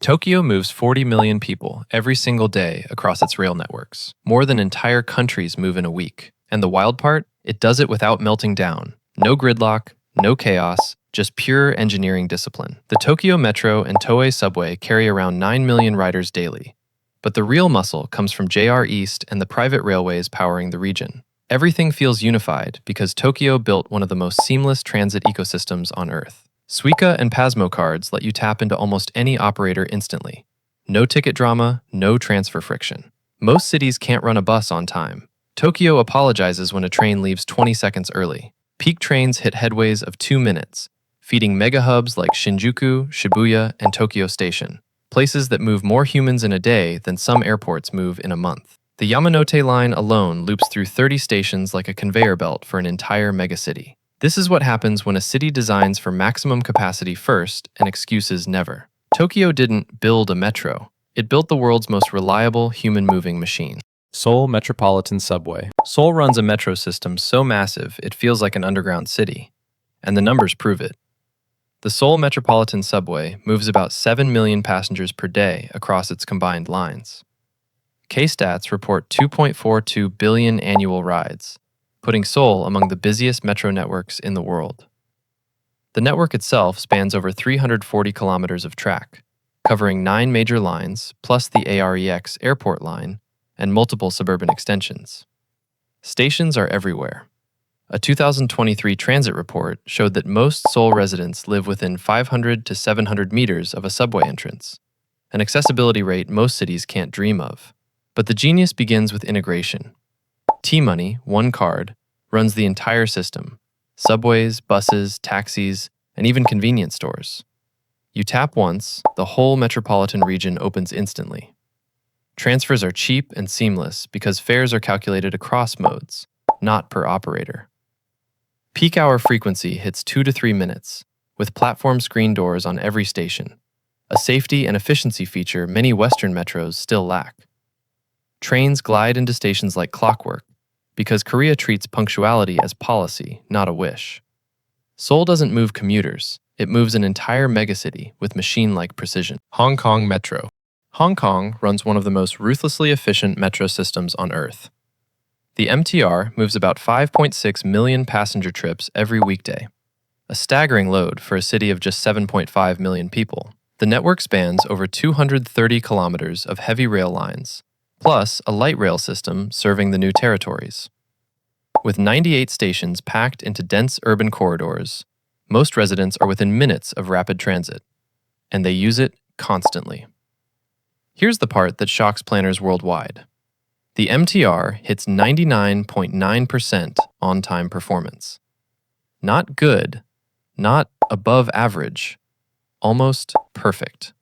Tokyo moves 40 million people every single day across its rail networks. More than entire countries move in a week. And the wild part? It does it without melting down. No gridlock, no chaos, just pure engineering discipline. The Tokyo Metro and Toei subway carry around 9 million riders daily. But the real muscle comes from JR East and the private railways powering the region. Everything feels unified because Tokyo built one of the most seamless transit ecosystems on Earth. Suica and Pasmo cards let you tap into almost any operator instantly. No ticket drama, no transfer friction. Most cities can't run a bus on time. Tokyo apologizes when a train leaves 20 seconds early. Peak trains hit headways of 2 minutes, feeding mega hubs like Shinjuku, Shibuya, and Tokyo Station, places that move more humans in a day than some airports move in a month. The Yamanote line alone loops through 30 stations like a conveyor belt for an entire megacity. This is what happens when a city designs for maximum capacity first and excuses never. Tokyo didn't build a metro. It built the world's most reliable human-moving machine. Seoul Metropolitan Subway. Seoul runs a metro system so massive it feels like an underground city. And the numbers prove it. The Seoul Metropolitan Subway moves about 7 million passengers per day across its combined lines. K-Stats report 2.42 billion annual rides, putting Seoul among the busiest metro networks in the world. The network itself spans over 340 kilometers of track, covering 9 major lines, plus the AREX airport line, and multiple suburban extensions. Stations are everywhere. A 2023 transit report showed that most Seoul residents live within 500 to 700 meters of a subway entrance, an accessibility rate most cities can't dream of. But the genius begins with integration. T-Money, one card, runs the entire system: subways, buses, taxis, and even convenience stores. You tap once, the whole metropolitan region opens instantly. Transfers are cheap and seamless because fares are calculated across modes, not per operator. Peak hour frequency hits 2 to 3 minutes, with platform screen doors on every station, a safety and efficiency feature many Western metros still lack. Trains glide into stations like clockwork, because Korea treats punctuality as policy, not a wish. Seoul doesn't move commuters, it moves an entire megacity with machine-like precision. Hong Kong Metro. Hong Kong runs one of the most ruthlessly efficient metro systems on Earth. The MTR moves about 5.6 million passenger trips every weekday, a staggering load for a city of just 7.5 million people. The network spans over 230 kilometers of heavy rail lines, plus a light rail system serving the new territories. With 98 stations packed into dense urban corridors, most residents are within minutes of rapid transit, and they use it constantly. Here's the part that shocks planners worldwide. The MTR hits 99.9% on-time performance. Not good, not above average, almost perfect.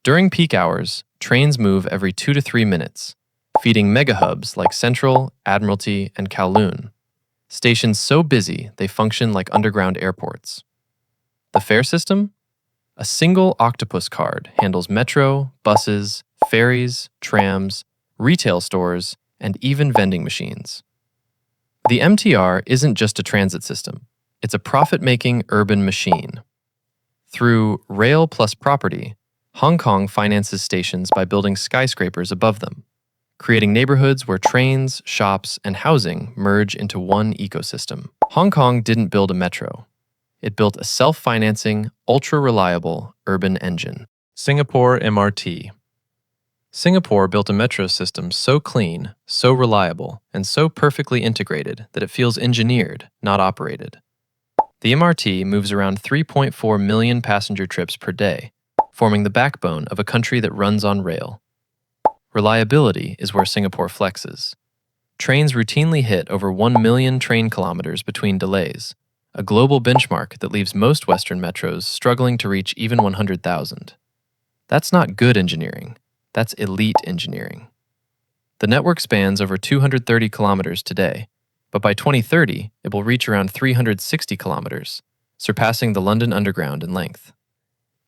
During peak hours, trains move every 2 to 3 minutes, feeding mega-hubs like Central, Admiralty, and Kowloon. Stations so busy they function like underground airports. The fare system? A single octopus card handles metro, buses, ferries, trams, retail stores, and even vending machines. The MTR isn't just a transit system. It's a profit-making urban machine. Through Rail Plus Property, Hong Kong finances stations by building skyscrapers above them, creating neighborhoods where trains, shops, and housing merge into one ecosystem. Hong Kong didn't build a metro. It built a self-financing, ultra-reliable urban engine. Singapore MRT. Singapore built a metro system so clean, so reliable, and so perfectly integrated that it feels engineered, not operated. The MRT moves around 3.4 million passenger trips per day, forming the backbone of a country that runs on rail. Reliability is where Singapore flexes. Trains routinely hit over 1 million train kilometers between delays, a global benchmark that leaves most Western metros struggling to reach even 100,000. That's not good engineering, that's elite engineering. The network spans over 230 kilometers today, but by 2030, it will reach around 360 kilometers, surpassing the London Underground in length.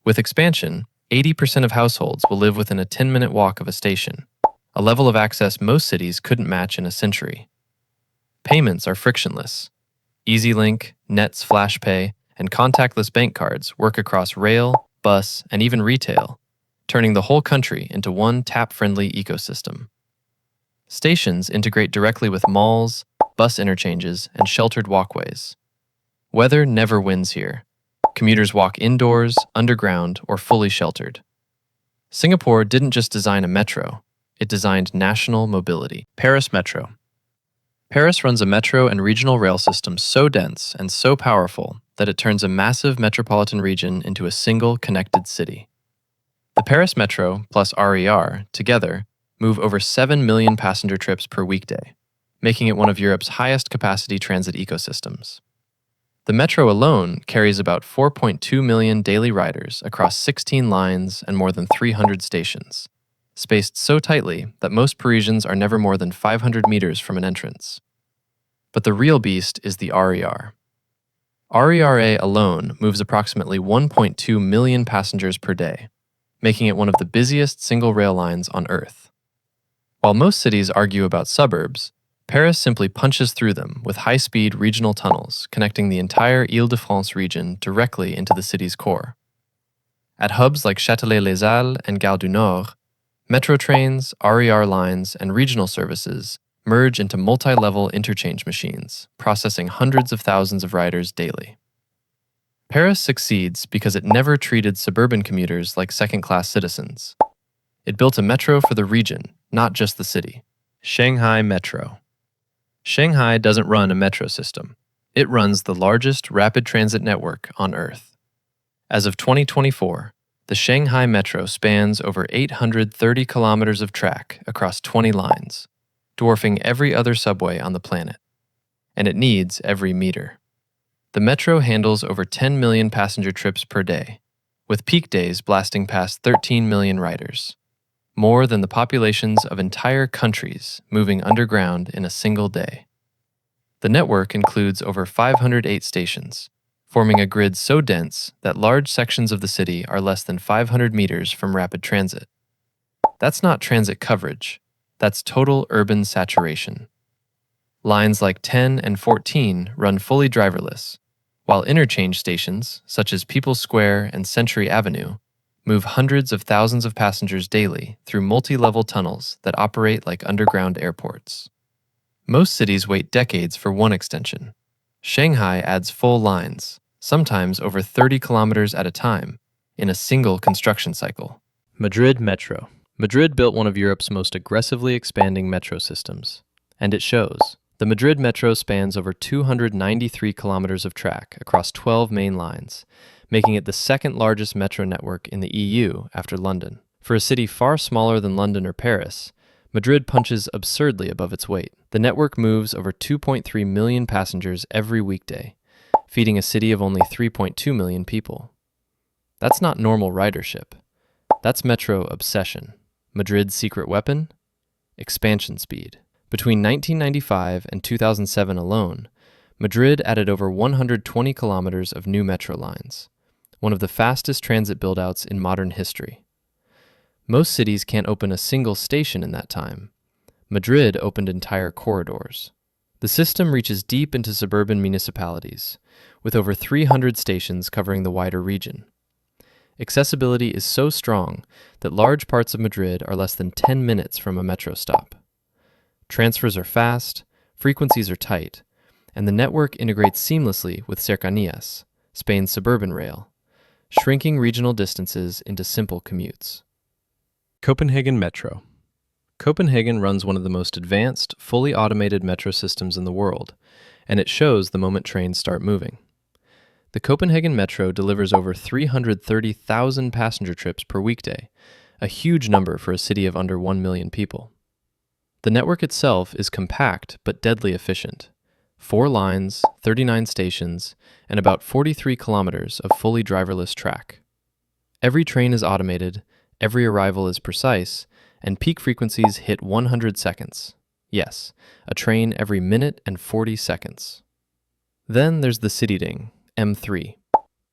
With expansion, 80% of households will live within a 10-minute walk of a station, a level of access most cities couldn't match in a century. Payments are frictionless. EasyLink, Nets Flash Pay, and contactless bank cards work across rail, bus, and even retail, turning the whole country into one tap-friendly ecosystem. Stations integrate directly with malls, bus interchanges, and sheltered walkways. Weather never wins here. Commuters walk indoors, underground, or fully sheltered. Singapore didn't just design a metro, it designed national mobility. Paris Metro. Paris runs a metro and regional rail system so dense and so powerful that it turns a massive metropolitan region into a single connected city. The Paris Metro plus RER, together, move over 7 million passenger trips per weekday, making it one of Europe's highest capacity transit ecosystems. The metro alone carries about 4.2 million daily riders across 16 lines and more than 300 stations, spaced so tightly that most Parisians are never more than 500 meters from an entrance. But the real beast is the RER. RERA alone moves approximately 1.2 million passengers per day, making it one of the busiest single rail lines on Earth. While most cities argue about suburbs, Paris simply punches through them with high-speed regional tunnels connecting the entire Île-de-France region directly into the city's core. At hubs like Châtelet-les-Halles and Gare du Nord, metro trains, RER lines, and regional services merge into multi-level interchange machines, processing hundreds of thousands of riders daily. Paris succeeds because it never treated suburban commuters like second-class citizens. It built a metro for the region, not just the city. Shanghai Metro. Shanghai doesn't run a metro system. It runs the largest rapid transit network on Earth. As of 2024, the Shanghai Metro spans over 830 kilometers of track across 20 lines, dwarfing every other subway on the planet. And it needs every meter. The metro handles over 10 million passenger trips per day, with peak days blasting past 13 million riders. More than the populations of entire countries moving underground in a single day. The network includes over 508 stations, forming a grid so dense that large sections of the city are less than 500 meters from rapid transit. That's not transit coverage, that's total urban saturation. Lines like 10 and 14 run fully driverless, while interchange stations, such as People's Square and Century Avenue, move hundreds of thousands of passengers daily through multi-level tunnels that operate like underground airports. Most cities wait decades for one extension. Shanghai adds full lines, sometimes over 30 kilometers at a time, in a single construction cycle. Madrid Metro. Madrid built one of Europe's most aggressively expanding metro systems, and it shows. The Madrid Metro spans over 293 kilometers of track across 12 main lines, making it the second largest metro network in the EU after London. For a city far smaller than London or Paris, Madrid punches absurdly above its weight. The network moves over 2.3 million passengers every weekday, feeding a city of only 3.2 million people. That's not normal ridership. That's metro obsession. Madrid's secret weapon? Expansion speed. Between 1995 and 2007 alone, Madrid added over 120 kilometers of new metro lines, one of the fastest transit build-outs in modern history. Most cities can't open a single station in that time. Madrid opened entire corridors. The system reaches deep into suburban municipalities, with over 300 stations covering the wider region. Accessibility is so strong that large parts of Madrid are less than 10 minutes from a metro stop. Transfers are fast, frequencies are tight, and the network integrates seamlessly with Cercanías, Spain's suburban rail, shrinking regional distances into simple commutes. Copenhagen Metro. Copenhagen runs one of the most advanced, fully automated metro systems in the world, and it shows the moment trains start moving. The Copenhagen Metro delivers over 330,000 passenger trips per weekday, a huge number for a city of under 1 million people. The network itself is compact but deadly efficient. 4 lines, 39 stations, and about 43 kilometers of fully driverless track. Every train is automated, every arrival is precise, and peak frequencies hit 100 seconds. Yes, a train every minute and 40 seconds. Then there's the Cityding, M3,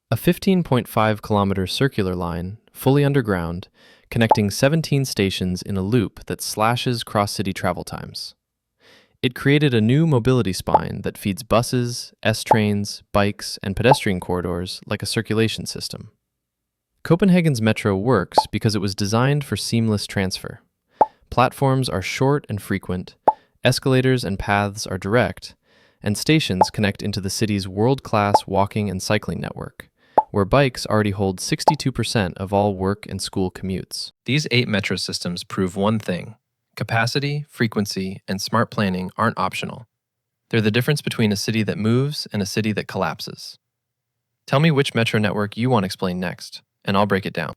a 15.5-kilometer circular line, fully underground, connecting 17 stations in a loop that slashes cross-city travel times. It created a new mobility spine that feeds buses, S-trains, bikes, and pedestrian corridors like a circulation system. Copenhagen's metro works because it was designed for seamless transfer. Platforms are short and frequent, escalators and paths are direct, and stations connect into the city's world-class walking and cycling network, where bikes already hold 62% of all work and school commutes. These 8 metro systems prove one thing: capacity, frequency, and smart planning aren't optional. They're the difference between a city that moves and a city that collapses. Tell me which metro network you want explained next, and I'll break it down.